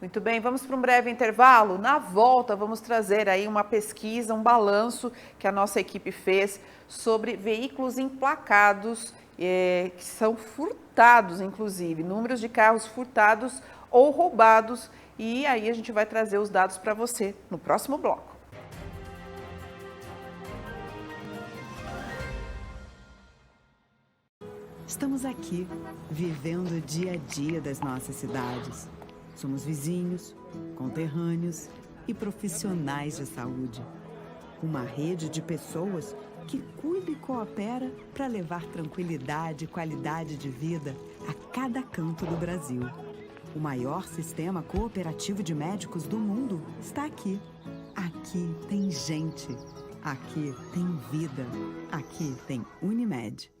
Muito bem, vamos para um breve intervalo. Na volta, vamos trazer aí uma pesquisa, um balanço que a nossa equipe fez sobre veículos emplacados, que são furtados, inclusive, números de carros furtados ou roubados. E aí a gente vai trazer os dados para você no próximo bloco.
Estamos aqui, vivendo o dia a dia das nossas cidades. Somos vizinhos, conterrâneos e profissionais de saúde. Uma rede de pessoas que cuida e coopera para levar tranquilidade e qualidade de vida a cada canto do Brasil. O maior sistema cooperativo de médicos do mundo está aqui. Aqui tem gente. Aqui tem vida. Aqui tem Unimed.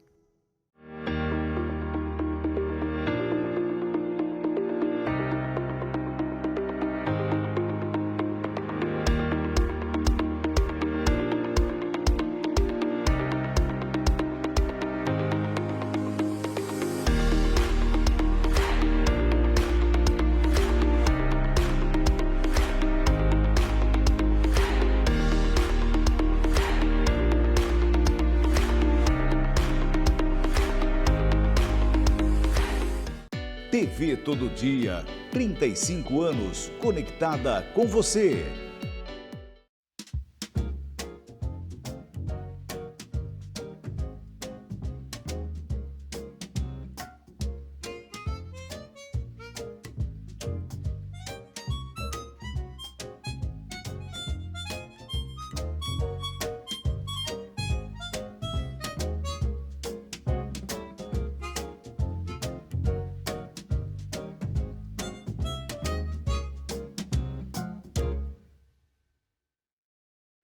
TV Todo Dia, 35 anos conectada com você.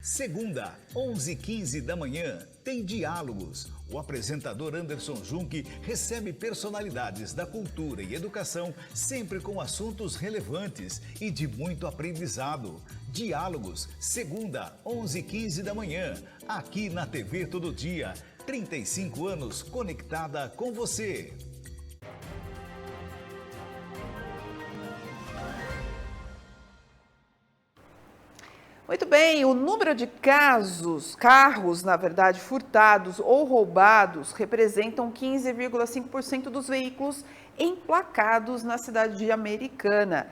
Segunda, 11h15 da manhã, tem Diálogos. O apresentador Anderson Junque recebe personalidades da cultura e educação, sempre com assuntos relevantes e de muito aprendizado. Diálogos, segunda, 11h15 da manhã, aqui na TV Todo Dia. 35 anos conectada com você.
Muito bem, o número de carros, na verdade, furtados ou roubados representam 15,5% dos veículos emplacados na cidade de Americana.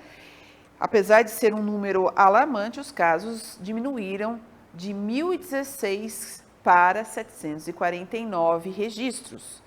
Apesar de ser um número alarmante, os casos diminuíram de 1.016 para 749 registros.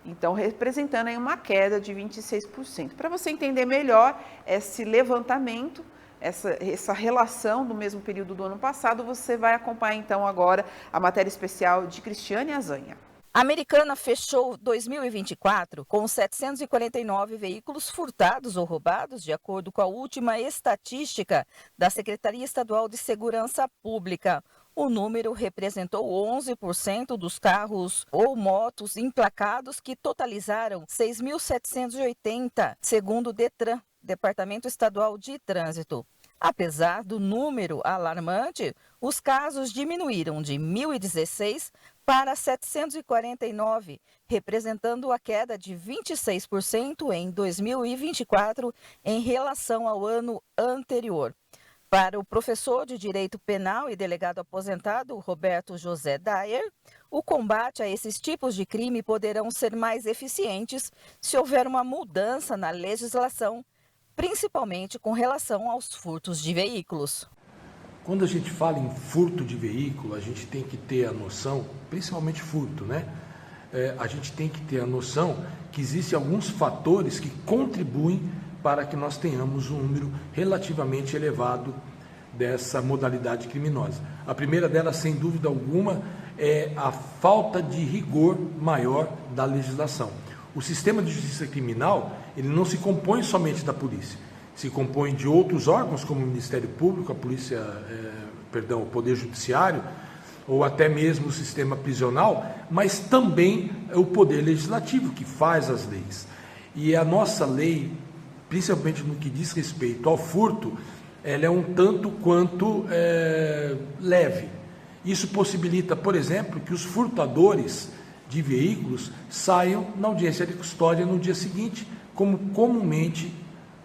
Então, representando aí uma queda de 26%. Para você entender melhor esse levantamento, essa relação do mesmo período do ano passado, você vai acompanhar então agora a matéria especial de Cristiane Azanha.
A Americana fechou 2024 com 749 veículos furtados ou roubados, de acordo com a última estatística da Secretaria Estadual de Segurança Pública. O número representou 11% dos carros ou motos emplacados, que totalizaram 6.780, segundo o Detran, Departamento Estadual de Trânsito. Apesar do número alarmante, os casos diminuíram de 1.016 para 749, representando a queda de 26% em 2024 em relação ao ano anterior. Para o professor de Direito Penal e delegado aposentado Roberto José Dyer, o combate a esses tipos de crime poderão ser mais eficientes se houver uma mudança na legislação, principalmente com relação aos furtos de veículos.
Quando a gente fala em furto de veículo, a gente tem que ter a noção, principalmente furto, né? A gente tem que ter a noção que existem alguns fatores que contribuem para que nós tenhamos um número relativamente elevado dessa modalidade criminosa. A primeira delas, sem dúvida alguma, é a falta de rigor maior da legislação. O sistema de justiça criminal, ele não se compõe somente da polícia, se compõe de outros órgãos, como o Ministério Público, a polícia, o Poder Judiciário, ou até mesmo o sistema prisional, mas também o Poder Legislativo, que faz as leis. E a nossa lei, principalmente no que diz respeito ao furto, ela é um tanto quanto leve. Isso possibilita, por exemplo, que os furtadores de veículos saiam na audiência de custódia no dia seguinte, como comumente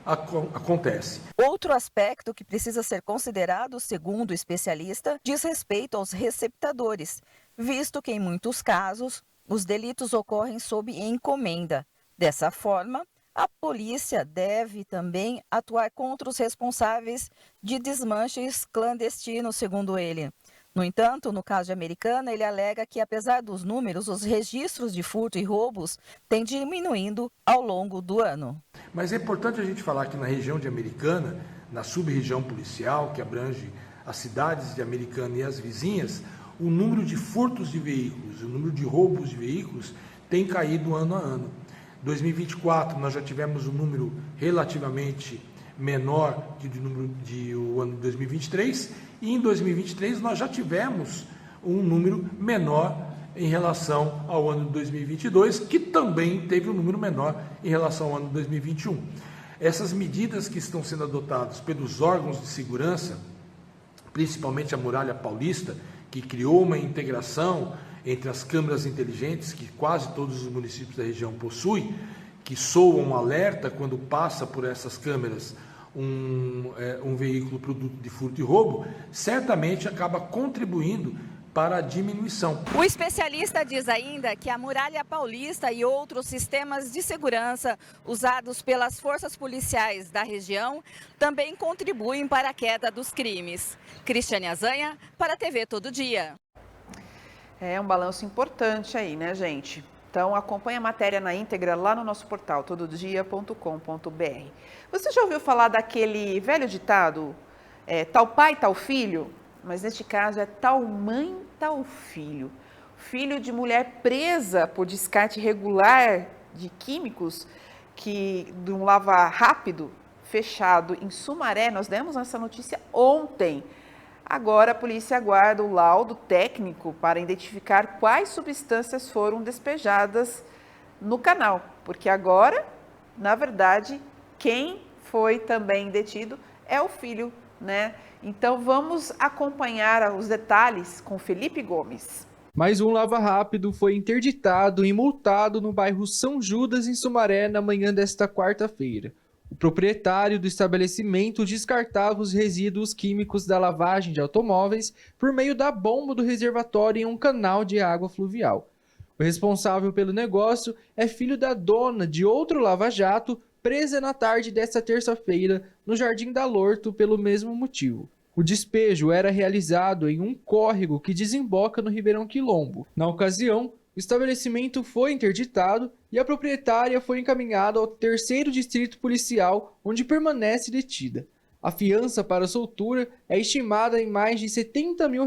acontece.
Outro aspecto que precisa ser considerado, segundo o especialista, diz respeito aos receptadores, visto que em muitos casos os delitos ocorrem sob encomenda. Dessa forma, a polícia deve também atuar contra os responsáveis de desmanches clandestinos, segundo ele. No entanto, no caso de Americana, ele alega que, apesar dos números, os registros de furto e roubos têm diminuindo ao longo do ano.
Mas é importante a gente falar que na região de Americana, na sub-região policial, que abrange as cidades de Americana e as vizinhas, o número de furtos de veículos, o número de roubos de veículos tem caído ano a ano. Em 2024, nós já tivemos um número relativamente menor que o ano de 2023, e em 2023 nós já tivemos um número menor em relação ao ano de 2022, que também teve um número menor em relação ao ano de 2021. Essas medidas que estão sendo adotadas pelos órgãos de segurança, principalmente a Muralha Paulista, que criou uma integração entre as câmeras inteligentes que quase todos os municípios da região possuem, que soam um alerta quando passa por essas câmeras um veículo produto de furto e roubo, certamente acaba contribuindo para a diminuição.
O especialista diz ainda que a Muralha Paulista e outros sistemas de segurança usados pelas forças policiais da região também contribuem para a queda dos crimes. Cristiane Azanha, para a TV Todo Dia.
É um balanço importante aí, né, gente? Então, acompanhe a matéria na íntegra lá no nosso portal, tododia.com.br. Você já ouviu falar daquele velho ditado, tal pai, tal filho? Mas neste caso é tal mãe, tal filho. Filho de mulher presa por descarte irregular de químicos, de um lava rápido fechado em Sumaré. Nós demos essa notícia ontem. Agora a polícia aguarda o laudo técnico para identificar quais substâncias foram despejadas no canal, porque agora, na verdade, quem foi também detido é o filho, né? Então vamos acompanhar os detalhes com Felipe Gomes.
Mais um lava rápido foi interditado e multado no bairro São Judas, em Sumaré, na manhã desta quarta-feira. O proprietário do estabelecimento descartava os resíduos químicos da lavagem de automóveis por meio da bomba do reservatório em um canal de água fluvial. O responsável pelo negócio é filho da dona de outro lava-jato, presa na tarde desta terça-feira no Jardim da Lorto pelo mesmo motivo. O despejo era realizado em um córrego que desemboca no Ribeirão Quilombo. Na ocasião, o estabelecimento foi interditado e a proprietária foi encaminhada ao 3º Distrito Policial, onde permanece detida. A fiança para a soltura é estimada em mais de R$70 mil.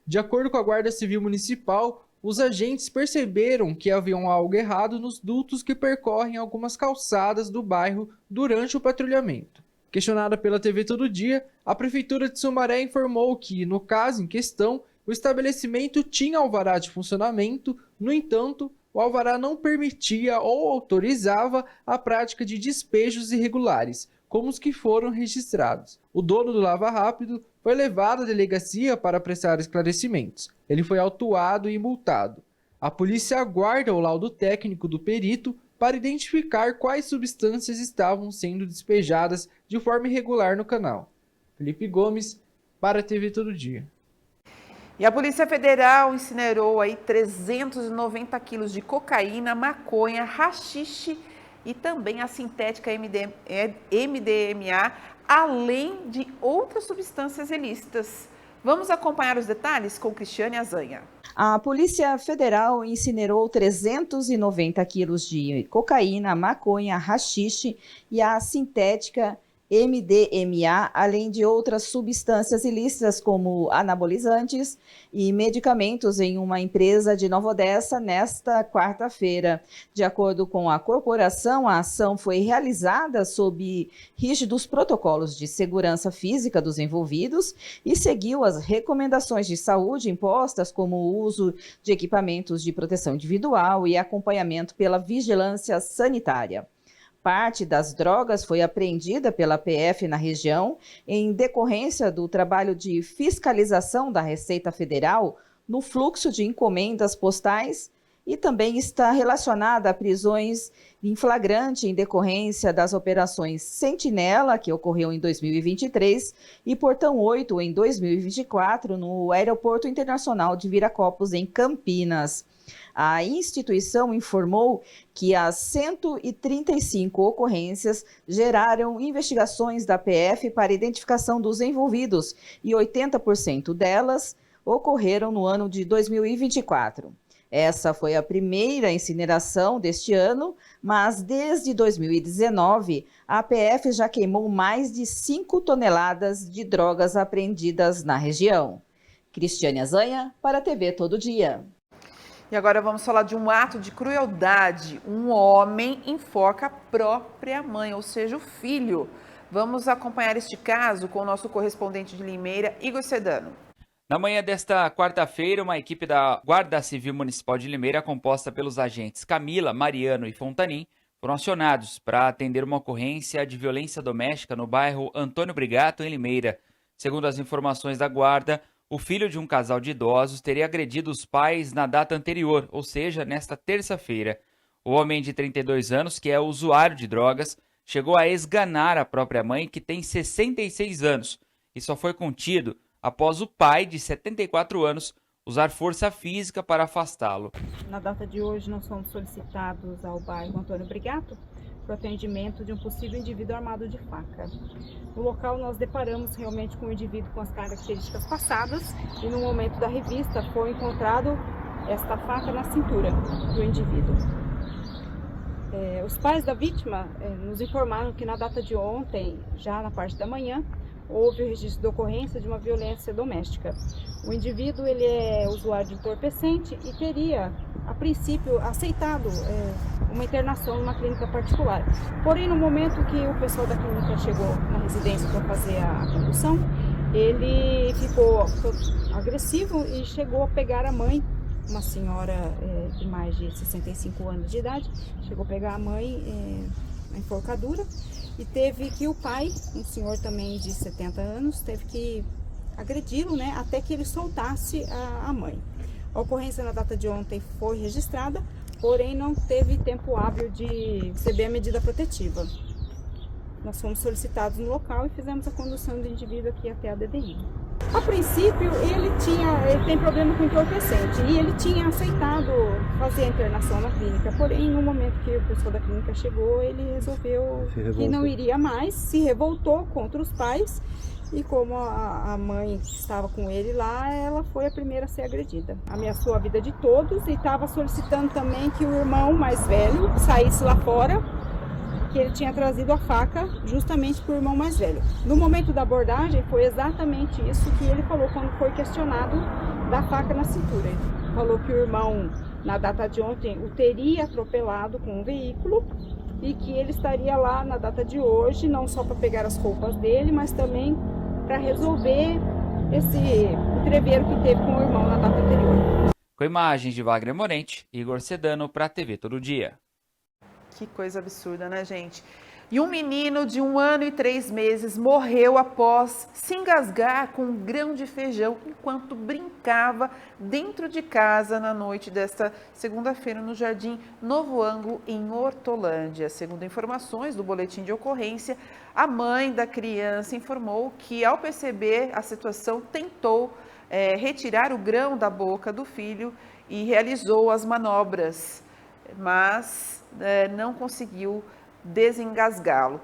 De acordo com a Guarda Civil Municipal, os agentes perceberam que havia algo errado nos dutos que percorrem algumas calçadas do bairro durante o patrulhamento. Questionada pela TV Todo Dia, a Prefeitura de Sumaré informou que, no caso em questão, o estabelecimento tinha alvará de funcionamento, no entanto, o alvará não permitia ou autorizava a prática de despejos irregulares, como os que foram registrados. O dono do Lava Rápido foi levado à delegacia para prestar esclarecimentos. Ele foi autuado e multado. A polícia aguarda o laudo técnico do perito para identificar quais substâncias estavam sendo despejadas de forma irregular no canal. Felipe Gomes, para a TV Todo Dia.
E a Polícia Federal incinerou aí 390 quilos de cocaína, maconha, haxixe e também a sintética MDMA, além de outras substâncias ilícitas. Vamos acompanhar os detalhes com Cristiane Azanha.
A Polícia Federal incinerou 390 quilos de cocaína, maconha, haxixe e a sintética MDMA, além de outras substâncias ilícitas como anabolizantes e medicamentos em uma empresa de Nova Odessa nesta quarta-feira. De acordo com a corporação, a ação foi realizada sob rígidos protocolos de segurança física dos envolvidos e seguiu as recomendações de saúde impostas, como o uso de equipamentos de proteção individual e acompanhamento pela vigilância sanitária. Parte das drogas foi apreendida pela PF na região em decorrência do trabalho de fiscalização da Receita Federal no fluxo de encomendas postais e também está relacionada a prisões em flagrante em decorrência das operações Sentinela, que ocorreu em 2023, e Portão 8 em 2024 no Aeroporto Internacional de Viracopos, em Campinas. A instituição informou que as 135 ocorrências geraram investigações da PF para identificação dos envolvidos e 80% delas ocorreram no ano de 2024. Essa foi a primeira incineração deste ano, mas desde 2019 a PF já queimou mais de 5 toneladas de drogas apreendidas na região. Cristiane Azanha, para a TV Todo Dia.
E agora vamos falar de um ato de crueldade. Um homem enforca a própria mãe, ou seja, o filho. Vamos acompanhar este caso com o nosso correspondente de Limeira, Igor Sedano.
Na manhã desta quarta-feira, uma equipe da Guarda Civil Municipal de Limeira, composta pelos agentes Camila, Mariano e Fontanim, foram acionados para atender uma ocorrência de violência doméstica no bairro Antônio Brigato, em Limeira. Segundo as informações da Guarda, o filho de um casal de idosos teria agredido os pais na data anterior, ou seja, nesta terça-feira. O homem de 32 anos, que é usuário de drogas, chegou a esganar a própria mãe, que tem 66 anos, e só foi contido após o pai, de 74 anos, usar força física para afastá-lo.
Na data de hoje, nós fomos solicitados ao bairro Antônio Brigato para o atendimento de um possível indivíduo armado de faca. No local, nós deparamos realmente com um indivíduo com as características passadas e no momento da revista foi encontrado esta faca na cintura do indivíduo. Os pais da vítima nos informaram que na data de ontem, já na parte da manhã, houve o registro de ocorrência de uma violência doméstica. O indivíduo ele é usuário de entorpecente e teria, a princípio, aceitado uma internação numa clínica particular. Porém, no momento que o pessoal da clínica chegou na residência para fazer a condução, ele ficou agressivo e chegou a pegar a mãe, uma senhora de mais de 65 anos de idade, chegou a pegar a mãe na enforcadura. E teve que o pai, um senhor também de 70 anos, teve que agredi-lo, né, até que ele soltasse a mãe. A ocorrência na data de ontem foi registrada, porém não teve tempo hábil de receber a medida protetiva. Nós fomos solicitados no local e fizemos a condução do indivíduo aqui até a DDI. A princípio, ele tem problema com entorpecente e ele tinha aceitado fazer a internação na clínica. Porém, no momento que o pessoal da clínica chegou, ele resolveu que não iria mais, se revoltou contra os pais e como a mãe que estava com ele lá, ela foi a primeira a ser agredida. Ameaçou a vida de todos e estava solicitando também que o irmão mais velho saísse lá fora, que ele tinha trazido a faca justamente para o irmão mais velho. No momento da abordagem, foi exatamente isso que ele falou quando foi questionado da faca na cintura. falou que o irmão, na data de ontem, o teria atropelado com um veículo e que ele estaria lá na data de hoje, não só para pegar as roupas dele, mas também para resolver esse entreveiro que teve com o irmão na data anterior.
Com imagens de Wagner Morente, Igor Sedano para a TV Todo Dia.
Que coisa absurda, né, gente? E um menino de 1 ano e 3 meses morreu após se engasgar com um grão de feijão enquanto brincava dentro de casa na noite desta segunda-feira no Jardim Novo Ângulo, em Hortolândia. Segundo informações do boletim de ocorrência, a mãe da criança informou que, ao perceber a situação, tentou retirar o grão da boca do filho e realizou as manobras, mas não conseguiu desengasgá-lo.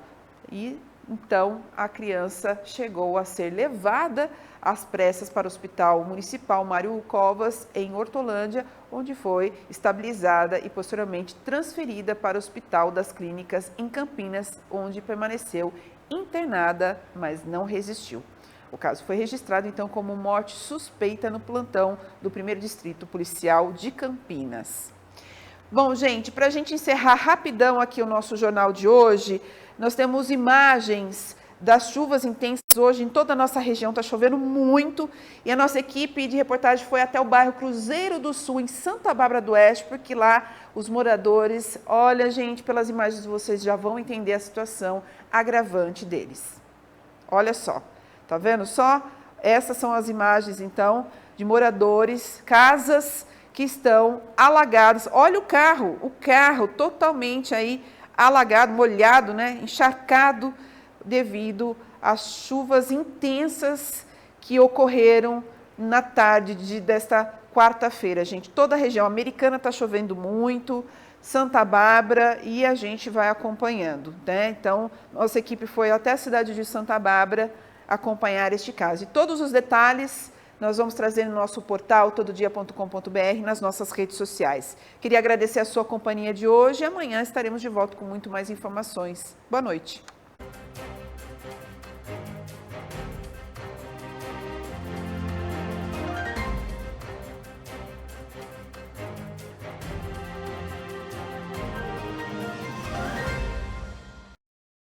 E então a criança chegou a ser levada às pressas para o Hospital Municipal Mário Covas, em Hortolândia, onde foi estabilizada e posteriormente transferida para o Hospital das Clínicas em Campinas, onde permaneceu internada, mas não resistiu. O caso foi registrado então como morte suspeita no plantão do 1º Distrito Policial de Campinas. Bom, gente, para a gente encerrar rapidão aqui o nosso jornal de hoje, nós temos imagens das chuvas intensas hoje em toda a nossa região, está chovendo muito, e a nossa equipe de reportagem foi até o bairro Cruzeiro do Sul, em Santa Bárbara do Oeste, porque lá os moradores, olha, gente, pelas imagens vocês já vão entender a situação agravante deles. Olha só, tá vendo só? Essas são as imagens, então, de moradores, casas que estão alagados. Olha o carro totalmente aí alagado, molhado, né? Encharcado devido às chuvas intensas que ocorreram na tarde desta quarta-feira, gente. Toda a região americana está chovendo muito, Santa Bárbara, e a gente vai acompanhando, né? Então, nossa equipe foi até a cidade de Santa Bárbara acompanhar este caso. E todos os detalhes nós vamos trazer no nosso portal tododia.com.br, nas nossas redes sociais. Queria agradecer a sua companhia de hoje e amanhã estaremos de volta com muito mais informações. Boa noite.